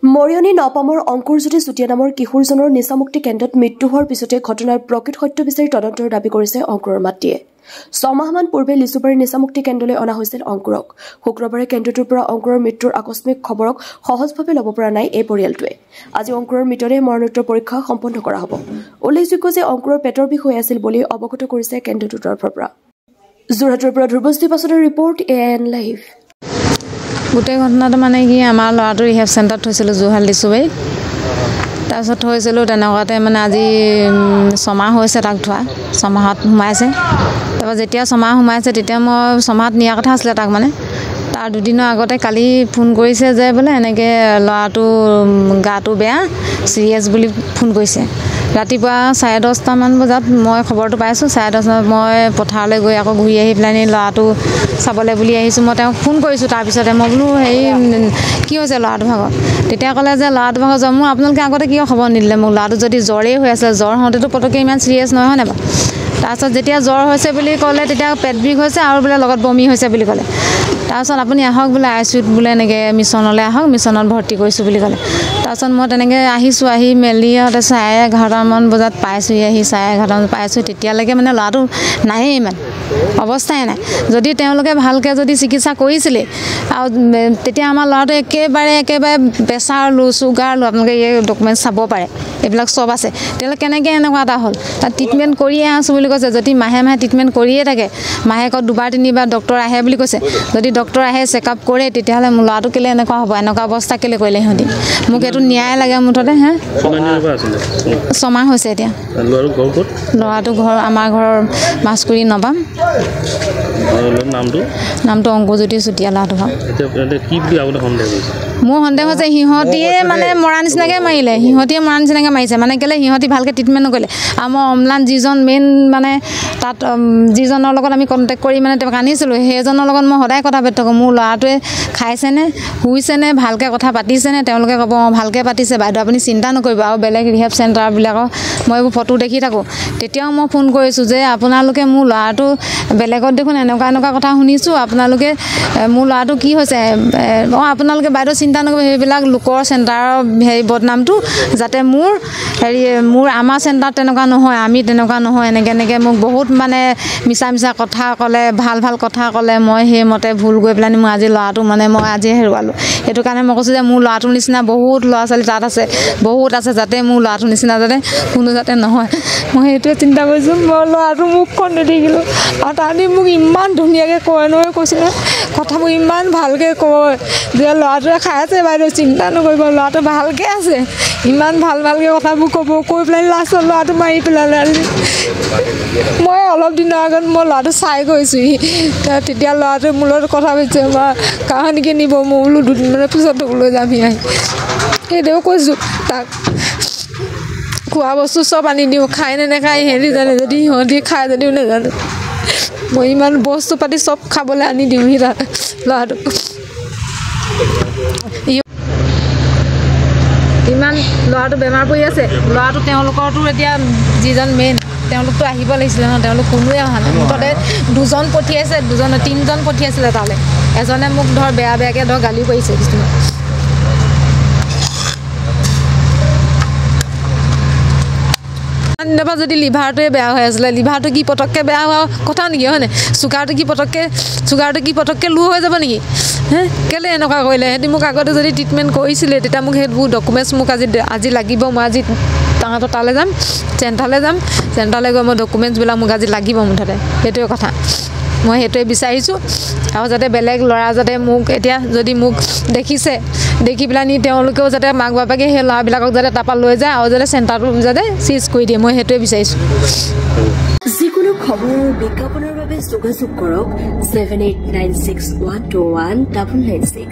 মৰিয়নি নপামৰ অংকুৰজ্যোতি চুতীয়া নামৰ কিশোৰজনৰ নিচামুক্তি কেন্দ্ৰত মৃত্যু হোৱাৰ পিছতে ঘটনাৰ প্ৰকৃত সত্য বিচাৰি তদন্তৰ দাবী কৰিছে অংকুৰৰ মাতৃয়ে। 6 মাহমান পূৰ্বে লিচুবাৰী নিচামুক্তি কেন্দ্ৰলৈ অনা হৈছিল অংকুৰক। শুক্ৰবাৰে কেন্দ্ৰটোৰ পৰা অংকুৰৰ মৃত্যুৰ আকস্মিক খবৰক সহজভাৱে ল'ব পৰা নাই এই পৰিয়ালটোৱে। আজি অংকুৰৰ মৃতদেহ মৰণোত্তৰ পৰীক্ষা সম্পন্ন কৰা হ'ব। উল্লেখযোগ্য যে অংকুৰৰ পেটৰ বিষ হৈ আছিল বুলি অৱগত কৰিছে কেন্দ্ৰটোৰ তৰফৰ পৰা। যোৰহাটৰ পৰা ধ্ৰুৱজ্যোতি পাছৰ ৰিপৰ্ট AN লাইভ। গোটেই ঘটনাটো মানে কি আমাৰ ল'ৰাটো ৰিহেব চেণ্টাৰত থৈছিলোঁ যোৰহাট লিচুবাৰীত। তাৰপিছত থৈছিলোঁ তেনেকুৱাতে মানে আজি 6 মাহ হৈছে তাক থোৱা। 6 মাহত সোমাইছে। তাৰপৰা যেতিয়া 6 মাহ সোমাইছে তেতিয়া মই 6 মাহত নিয়াৰ কথা আছিলে তাক মানে। তাৰ দুদিনৰ আগতে কালি ফোন কৰিছে যে বোলে এনেকৈ ল'ৰাটো গাটো বেয়া চিৰিয়াছ বুলি ফোন কৰিছে। ৰাতিপুৱা 10:30মান বজাত মই খবৰটো পাইছোঁ। 10:30 মই পথাৰলৈ গৈ আকৌ ঘূৰি আহি পেলাই ল'ৰাটো চাবলৈ বুলি আহিছোঁ। মই তেওঁক ফোন কৰিছোঁ। তাৰপিছতে মই বোলো হেৰি কি হৈছে ল'ৰাটো ভাগৰ। তেতিয়া ক'লে যে ল'ৰাটো ভাগৰ জ্বৰ। মোৰ আপোনালোকে আগতে কিয় খবৰ নিদিলে মোক? ল'ৰাটো যদি জ্বৰেই হৈ আছিলে, জ্বৰ হওঁতেতো পটককৈ ইমান চিৰিয়াছ নহয় হয়নে বাৰু? তাৰপিছত যেতিয়া জ্বৰ হৈছে বুলি ক'লে তেতিয়া পেট বিষ হৈছে আৰু বোলে লগত বমি হৈছে বুলি ক'লে। তাৰপিছত আপুনি আহক বোলে ICUত বোলে এনেকৈ মিছনলৈ আহক, মিছনত ভৰ্তি কৰিছোঁ বুলি ক'লে। তাৰপিছত মই তেনেকৈ আহিছোঁ। আহি মেলি আৰু তাৰপিছত 11:30মান বজাত পাইছোঁহি। আহি 11:30মান পাইছোঁ। তেতিয়ালৈকে মানে ল'ৰাটো নায়েই ইমান অৱস্থাই নাই। যদি তেওঁলোকে ভালকৈ যদি চিকিৎসা কৰিছিলে আৰু তেতিয়া আমাৰ ল'ৰাটো একেবাৰে প্ৰেছাৰ লো, চুগাৰ লো, আপোনালোকে এই ডকুমেণ্ট চাব পাৰে, এইবিলাক চব আছে। তেতিয়াহ'লে কেনেকৈ এনেকুৱা এটা হ'ল? তাত ট্ৰিটমেণ্ট কৰিয়ে আছোঁ বুলি কৈছে। যদি মাহে মাহে ট্ৰিটমেণ্ট কৰিয়ে থাকে, মাহেকত 2-3বাৰ ডক্টৰ আহে বুলি কৈছে। যদি ডক্টৰ আহে চেকআপ কৰে তেতিয়াহ'লে মোৰ ল'ৰাটো কেলৈ এনেকুৱা হ'ব? এনেকুৱা অৱস্থা কেলৈ কৰিলে সিহঁতি? মোক এইটো ন্যায় লাগে মুঠতে। 6 মাহ হৈছে এতিয়া। ল'ৰাটো ঘৰ আমাৰ ঘৰৰ মাছকুৰি নপাম। নামটো অংকুৰজ্যোতি চুতীয়া। ল'ৰাটো মোৰ সন্দেহ হৈছে সিহঁতিয়ে মানে মৰা নিচিনাকৈ মাৰিলে। সিহঁতিয়ে মৰা নিচিনাকৈ মাৰিছে মানে কেলৈ সিহঁতি ভালকৈ ট্ৰিটমেণ্ট নকৰিলে। আৰু মই অম্লান যিজন মেইন মানে তাত যিজনৰ লগত আমি কণ্টেক্ট কৰি মানে তেওঁক আনিছিলোঁ, সেইজনৰ লগত মই সদায় কথা পাতি থাকোঁ। মোৰ ল'ৰাটোৱে খাইছেনে, শুইছেনে, ভালকৈ কথা পাতিছেনে? তেওঁলোকে ক'ব ভালকৈ পাতিছে বাইদেউ, আপুনি চিন্তা নকৰিব। আৰু বেলেগ ৰিহেব চেণ্টাৰবিলাকৰ মই এইবোৰ ফটো দেখি থাকোঁ। তেতিয়াও মই ফোন কৰিছোঁ যে আপোনালোকে মোৰ ল'ৰাটো বেলেগত দেখোন এনেকুৱা কথা শুনিছোঁ, আপোনালোকে মোৰ ল'ৰাটো কি হৈছে? আপোনালোকে বাইদেউ চিন্তা নকৰিব, সেইবিলাক লোকৰ চেণ্টাৰৰ হেৰি বদনামটো যাতে মোৰ আমাৰ চেণ্টাৰত তেনেকুৱা নহয়, আমি তেনেকুৱা নহয়, এনেকৈ মোক বহুত মানে মিছা কথা ক'লে, ভাল কথা ক'লে। মই সেইমতে ভুল গৈ পেলাই মই আজি ল'ৰাটো মানে মই আজি হেৰুৱালোঁ। সেইটো কাৰণে মই কৈছোঁ যে মোৰ ল'ৰাটোৰ নিচিনা বহুত ল'ৰা-ছোৱালী তাত আছে, বহুত আছে, যাতে মোৰ ল'ৰাটোৰ নিচিনা যাতে কোনো যাতে নহয়। মই সেইটোৱে চিন্তা কৰিছোঁ। মই ল'ৰাটো মুখখন নেদেখিলোঁ আৰু তাহাঁতি মোক ইমান ধুনীয়াকৈ কয় নহয়, কৈছিলে কথাবোৰ ইমান ভালকৈ কয় যে ল'ৰাটোৱে খাই আছে বাইদেউ, চিন্তা নকৰিব, ল'ৰাটো ভালকৈ আছে। ইমান ভালকৈ কথাবোৰ কৈ পেলাই লাষ্টত ল'ৰাটো মাৰি পেলালে। মই অলপ দিনৰ আগত মই ল'ৰাটো চাই গৈছোঁহি। তেতিয়া ল'ৰাটোৱে মোৰ লগত কথা পাতিছে, মই কাহানিকৈ নিব? মই বোলো 2 দিনমানৰ পিছত লৈ যামহি আহি। সেইটোও কৈছোঁ তাক। খোৱা বস্তু চব আনি দিওঁ, খাই নে নেখায় সিহঁতি জানে। যদি সিহঁতি খাই যদিও নাজানো, মই ইমান বস্তু পাতি চব খাবলৈ আনি দিওঁহি তাত ল'ৰাটো। ইমান ল'ৰাটো বেমাৰ পৰি আছে। ল'ৰাটো তেওঁলোকৰতো এতিয়া যিজন মেইন তেওঁলোকতো আহিব লাগিছিলে ন, তেওঁলোক কোনোৱে অহা নাই। মুঠতে 2জন পঠিয়াইছে, 3জন পঠিয়াইছিলে তালৈ। এজনে মোক বেয়াকৈ গালিও পাৰিছে কিছুমান। দিনৰ যদি লিভাৰটোৱে বেয়া হৈ আছিলে, লিভাৰটো কি পটককৈ বেয়া হোৱা কথা নেকি হয়নে? চুগাৰটো কি পটককৈ লো হৈ যাব নেকি? কেলৈ এনেকুৱা কৰিলে? সিহঁতি মোক আগতে যদি ট্ৰিটমেণ্ট কৰিছিলে তেতিয়া মোক সেইবোৰ ডকুমেণ্টছ মোক আজি লাগিব। মই আজি তাহাঁতৰ তালৈ যাম, চেণ্টাৰলৈ গৈ মই ডকুমেণ্টছবিলাক মোক আজি লাগিব মুঠতে। সেইটোৱে কথা। মই সেইটোৱে বিচাৰিছোঁ। আৰু যাতে বেলেগ ল'ৰা যাতে মোক এতিয়া যদি মোক দেখি পেলাই নি তেওঁলোকেও যাতে মাক বাপেকে সেই ল'ৰাবিলাকক যাতে তাৰপৰা লৈ যায় আৰু যাতে চেণ্টাৰটো যাতে চিজ কৰি দিয়ে, মই সেইটোৱে বিচাৰিছোঁ। যিকোনো খবৰ বিজ্ঞাপনৰ বাবে যোগাযোগ কৰক 7896121996।